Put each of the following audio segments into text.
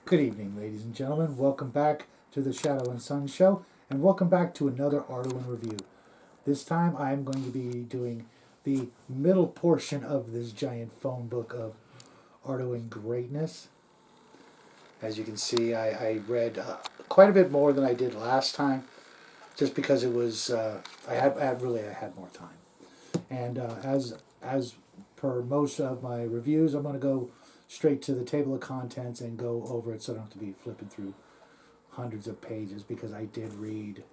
Good evening, ladies and gentlemen. Welcome back to the Shadow and Sun Show, and welcome back to another Arduin review. This time I'm going to be doing the middle portion of this giant phone book of Arduin greatness. As you can see, I read quite a bit more than I did last time, just because it was I had more time. And as per most of my reviews, I'm going to go straight to the table of contents and go over it, so I don't have to be flipping through hundreds of pages, because I did read,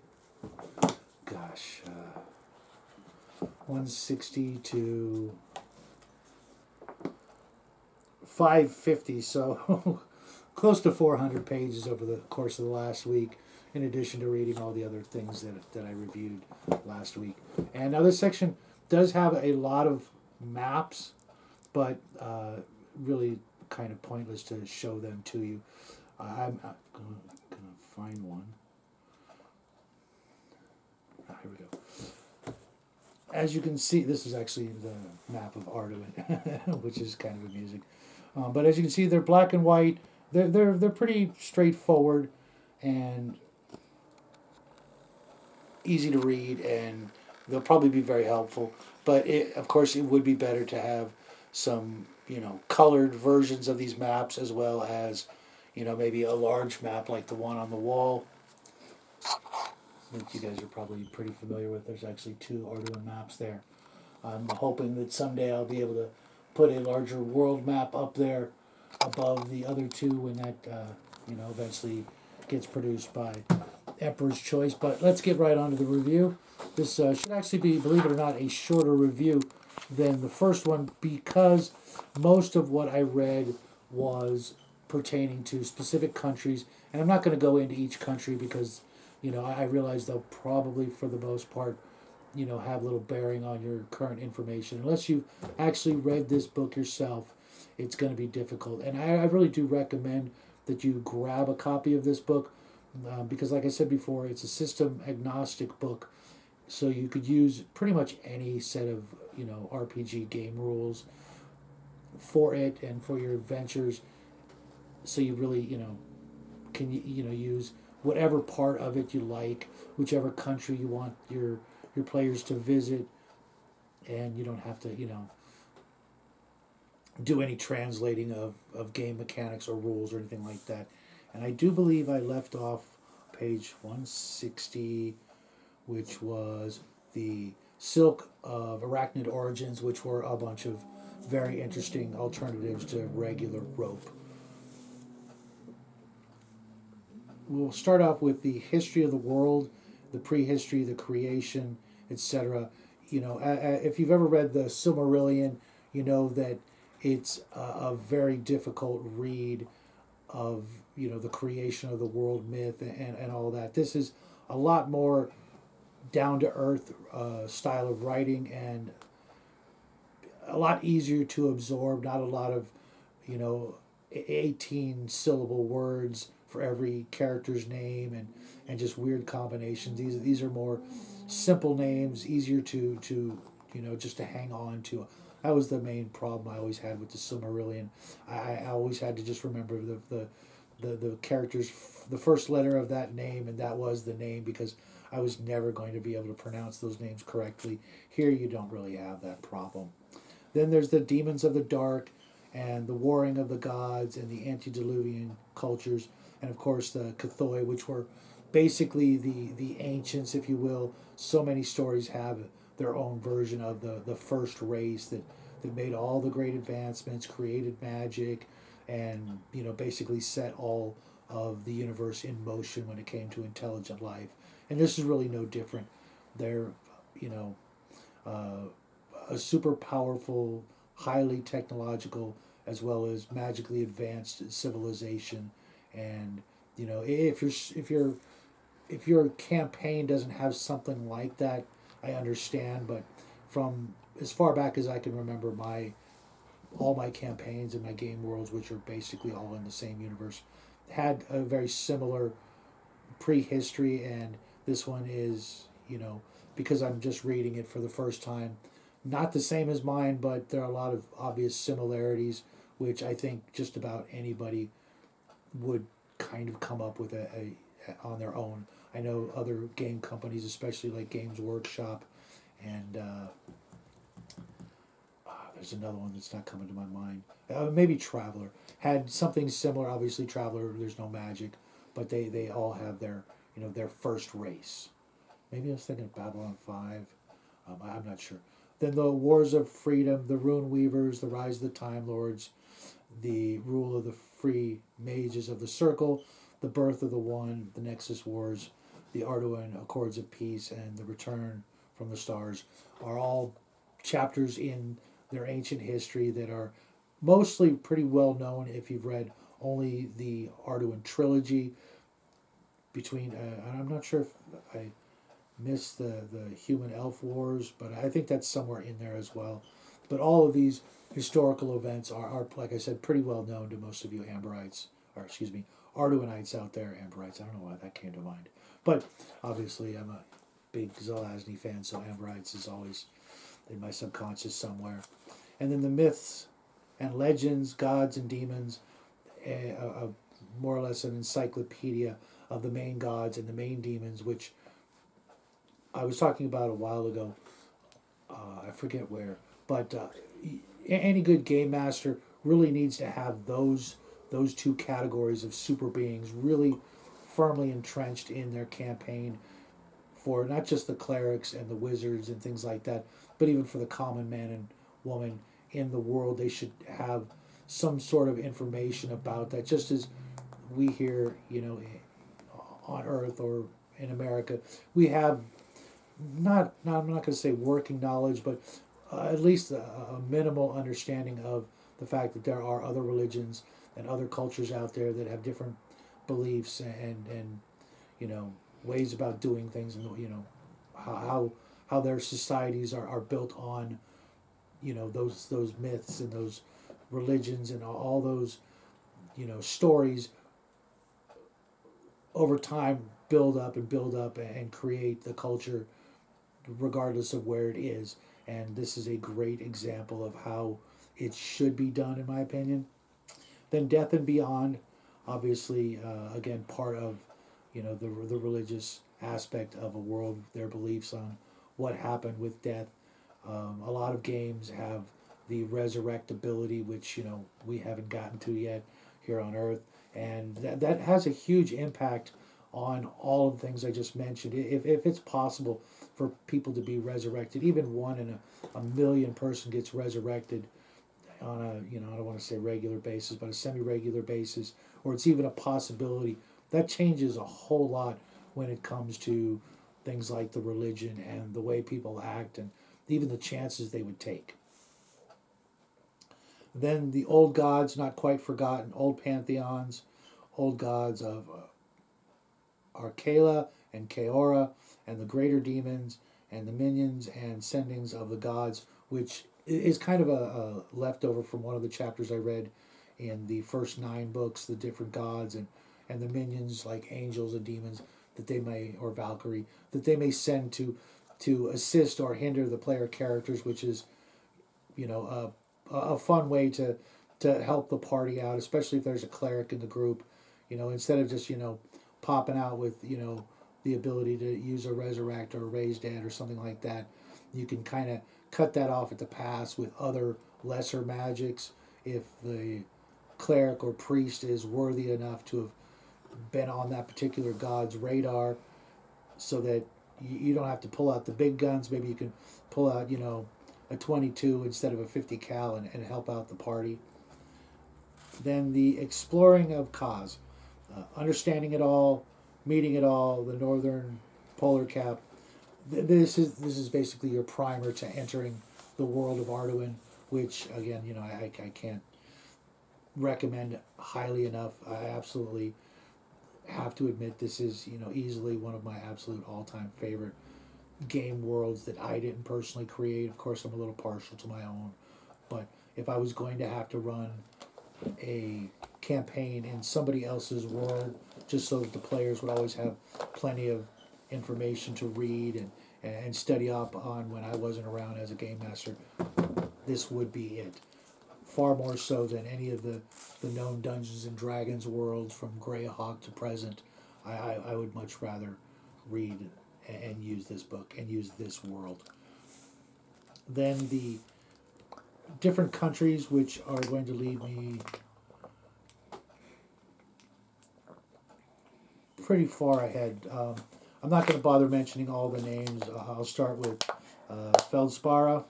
gosh, 160 to 550, so close to 400 pages over the course of the last week, in addition to reading all the other things that I reviewed last week. And now this section does have a lot of maps, but really kind of pointless to show them to you. I'm going to find one. Here we go. As you can see, this is actually the map of Arduin, which is kind of amusing. But as you can see, they're black and white. They're pretty straightforward and easy to read, and they'll probably be very helpful. But of course, it would be better to have some colored versions of these maps, as well as maybe a large map like the one on the wall, that you guys are probably pretty familiar with. There's actually two Arduin maps there. I'm hoping that someday I'll be able to put a larger world map up there above the other two when that eventually gets produced by Emperor's Choice. But let's get right on to the review. This should actually be, believe it or not, a shorter review than the first one, because most of what I read was pertaining to specific countries, and I'm not going to go into each country because I realize they'll probably, for the most part, have little bearing on your current information. Unless you've actually read this book yourself, it's going to be difficult. And I really do recommend that you grab a copy of this book, because, like I said before, it's a system agnostic book, so you could use pretty much any set of RPG game rules for it and for your adventures. So you really can use whatever part of it you like, whichever country you want your players to visit, and you don't have to do any translating of game mechanics or rules or anything like that. And I do believe I left off page 160, which was the Silk of Arachnid Origins, which were a bunch of very interesting alternatives to regular rope. We'll start off with the history of the world, the prehistory, the creation, etc. If you've ever read the Silmarillion, you know that it's a very difficult read of the creation of the world myth and all that. This is a lot more down to earth style of writing, and a lot easier to absorb. Not a lot of 18 syllable words for every character's name, and just weird combinations. These are more simple names, easier to just to hang on to. That was the main problem I always had with the Silmarillion. I always had to just remember the characters, the first letter of that name, and that was the name, because I was never going to be able to pronounce those names correctly. Here you don't really have that problem. Then there's the Demons of the Dark, and the Warring of the Gods, and the Antediluvian cultures, and of course the Cathoi, which were basically the ancients, if you will. So many stories have their own version of the first race that made all the great advancements, created magic, and basically set all of the universe in motion when it came to intelligent life. And this is really no different. They're uh, a super powerful, highly technological, as well as magically advanced civilization. And if your campaign doesn't have something like that, I understand. But from as far back as I can remember, all my campaigns and my game worlds, which are basically all in the same universe, had a very similar prehistory. And this one is, because I'm just reading it for the first time, not the same as mine, but there are a lot of obvious similarities, which I think just about anybody would kind of come up with on their own. I know other game companies, especially like Games Workshop, and there's another one that's not coming to my mind. Maybe Traveler had something similar. Obviously, Traveler, there's no magic, but they all have their their first race. Maybe I was thinking of Babylon 5. I'm not sure. Then the Wars of Freedom, the Rune Weavers, the Rise of the Time Lords, the Rule of the Free Mages of the Circle, the Birth of the One, the Nexus Wars, the Arduin Accords of Peace, and the Return from the Stars are all chapters in their ancient history that are mostly pretty well known if you've read only the Arduin trilogy. Between, and I'm not sure if I missed the Human Elf Wars, but I think that's somewhere in there as well. But all of these historical events are like I said, pretty well known to most of you Amberites, or excuse me, Arduinites out there. Amberites, I don't know why that came to mind. But obviously I'm a big Zelazny fan, so Amberites is always in my subconscious somewhere. And then the myths and legends, gods and demons, more or less an encyclopedia of the main gods and the main demons, which I was talking about a while ago. I forget where, but any good game master really needs to have those two categories of super beings really firmly entrenched in their campaign, for not just the clerics and the wizards and things like that, but even for the common man and woman in the world. They should have some sort of information about that, just as we here, on Earth or in America, we have I'm not going to say working knowledge, but at least a minimal understanding of the fact that there are other religions and other cultures out there that have different beliefs and ways about doing things, and how their societies are built on those myths and those religions and all those stories over time build up and create the culture regardless of where it is. And this is a great example of how it should be done, in my opinion. Then Death and Beyond, obviously, again, part of the religious aspect of a world, their beliefs on what happened with death. A lot of games have the resurrect ability, which we haven't gotten to yet here on Earth, and that has a huge impact on all of the things I just mentioned. If it's possible for people to be resurrected, even one in a million person gets resurrected on a I don't want to say regular basis, but a semi-regular basis, or it's even a possibility, that changes a whole lot when it comes to things like the religion and the way people act and even the chances they would take. Then the old gods, not quite forgotten, old pantheons, old gods of Arcala and Kaora, and the greater demons, and the minions and sendings of the gods, which is kind of a leftover from one of the chapters I read in the first 9 books, the different gods and the minions like angels and demons that they may, or Valkyrie, that they may send to assist or hinder the player characters, which is a fun way to help the party out, especially if there's a cleric in the group. Instead of just popping out with the ability to use a resurrect or a raise dead or something like that, you can kind of cut that off at the pass with other lesser magics if the cleric or priest is worthy enough to have been on that particular god's radar, so that you don't have to pull out the big guns. Maybe you can pull out a 22 instead of a 50 cal and help out the party. Then the exploring of Kaas, understanding it all, meeting it all, the northern polar cap. This is basically your primer to entering the world of Arduin, which again I can't recommend highly enough. I absolutely have to admit this is easily one of my absolute all-time favorite game worlds that I didn't personally create. Of course, I'm a little partial to my own, but if I was going to have to run a campaign in somebody else's world, just so that the players would always have plenty of information to read and study up on when I wasn't around as a game master, this would be it. far more so than any of the known Dungeons and Dragons worlds from Greyhawk to present. I would much rather read and use this book and use this world. Then the different countries which are going to lead me pretty far ahead. I'm not going to bother mentioning all the names. I'll start with Feldspara,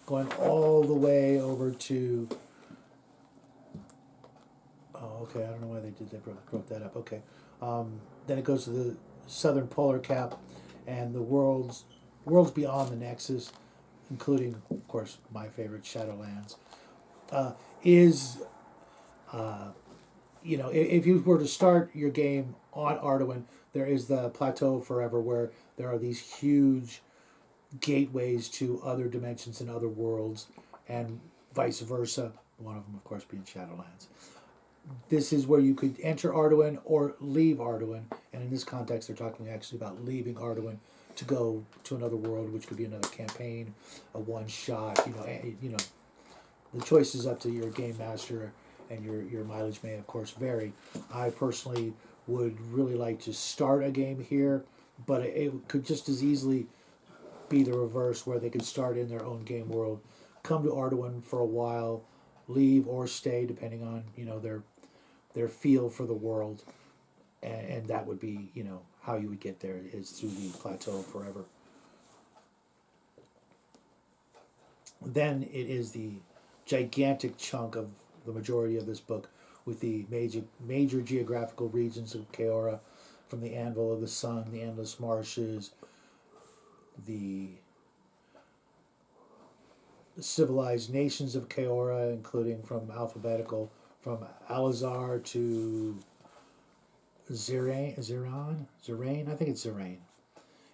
going all the way over to... Oh, okay, I don't know why they broke that up. Okay. Then it goes to the southern polar cap and the worlds beyond the Nexus, including, of course, my favorite, Shadowlands, if you were to start your game on Arduin, there is the Plateau Forever, where there are these huge gateways to other dimensions and other worlds, and vice versa, one of them, of course, being Shadowlands. This is where you could enter Arduin or leave Arduin, and in this context, they're talking actually about leaving Arduin to go to another world, which could be another campaign, a one-shot. The choice is up to your game master, and your mileage may, of course, vary. I personally would really like to start a game here, but it could just as easily be the reverse, where they could start in their own game world, come to Arduin for a while, leave or stay, depending on their feel for the world, and that would be how you would get there, is through the Plateau Forever. Then it is the gigantic chunk of the majority of this book, with the major geographical regions of Kaora, from the Anvil of the Sun, the Endless Marshes, the civilized nations of Kaora, including from Alazar to Zirain, I think it's Zirain,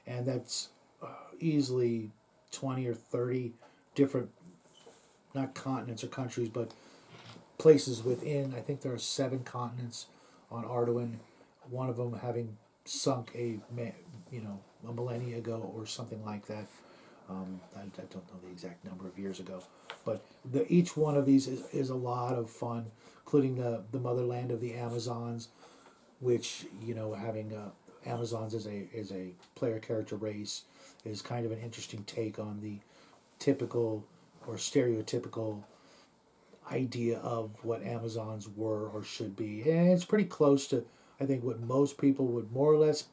and that's easily 20 or 30 different, not continents or countries, but places within. I think there are 7 continents on Arduin, one of them having sunk a millennia ago or something like that. I don't know the exact number of years ago, but each one of these is a lot of fun, including the motherland of the Amazons, which having Amazons as a player character race is kind of an interesting take on the typical or stereotypical idea of what Amazons were or should be, and it's pretty close to, I think, what most people would more or less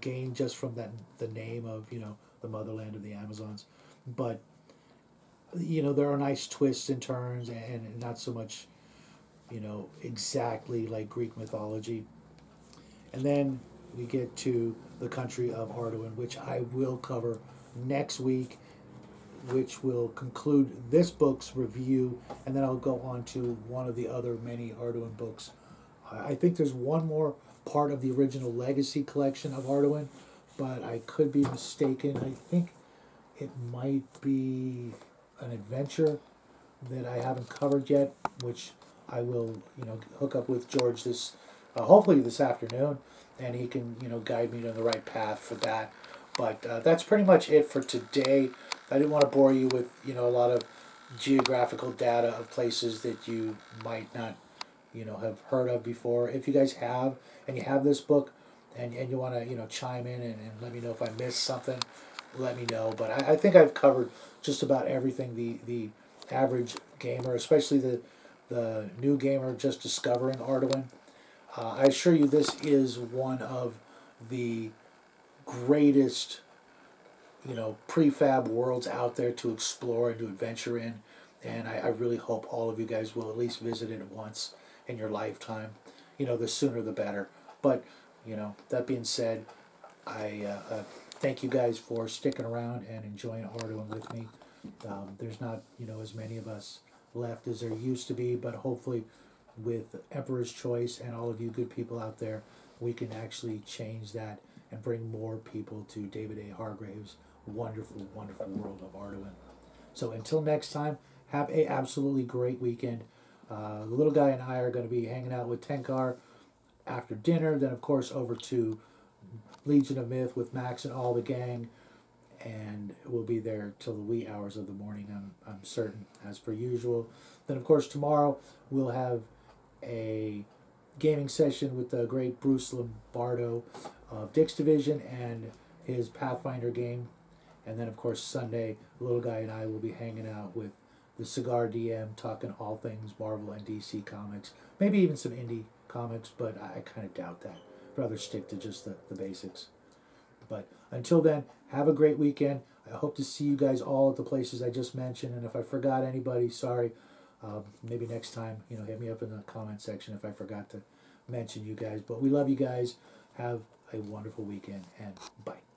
gain just from the name of the motherland of the Amazons. But there are nice twists and turns, and not so much exactly like Greek mythology. And then we get to the country of Arduin, which I will cover next week, which will conclude this book's review, and then I'll go on to one of the other many Arduin books. I think there's one more part of the original Legacy collection of Arduin, but I could be mistaken. I think it might be an adventure that I haven't covered yet, which I will hook up with George hopefully this afternoon, and he can guide me to the right path for that. But that's pretty much it for today. I didn't want to bore you with a lot of geographical data of places that you might not have heard of before. If you guys have, and you have this book, and you want to chime in and let me know if I missed something, let me know. But I think I've covered just about everything the average gamer, especially the new gamer just discovering Arduin. I assure you, this is one of the greatest prefab worlds out there to explore and to adventure in, and I really hope all of you guys will at least visit it once in your lifetime. The sooner the better. But that being said, I thank you guys for sticking around and enjoying Arduin with me. There's not as many of us left as there used to be, but hopefully with Emperor's Choice and all of you good people out there, we can actually change that and bring more people to David A. Hargrave's wonderful, wonderful world of Arduin. So until next time, have a absolutely great weekend. The little guy and I are going to be hanging out with Tenkar after dinner. Then, of course, over to Legion of Myth with Max and all the gang. and we'll be there till the wee hours of the morning, I'm certain, as per usual. Then, of course, tomorrow we'll have a gaming session with the great Bruce Lombardo of Dick's Division and his Pathfinder game. And then, of course, Sunday, the little guy and I will be hanging out with the Cigar DM, talking all things Marvel and DC comics. Maybe even some indie comics, but I kind of doubt that. I'd rather stick to just the basics. But until then, have a great weekend. I hope to see you guys all at the places I just mentioned. And if I forgot anybody, sorry. Maybe next time, hit me up in the comment section if I forgot to mention you guys. But we love you guys. Have a wonderful weekend, and bye.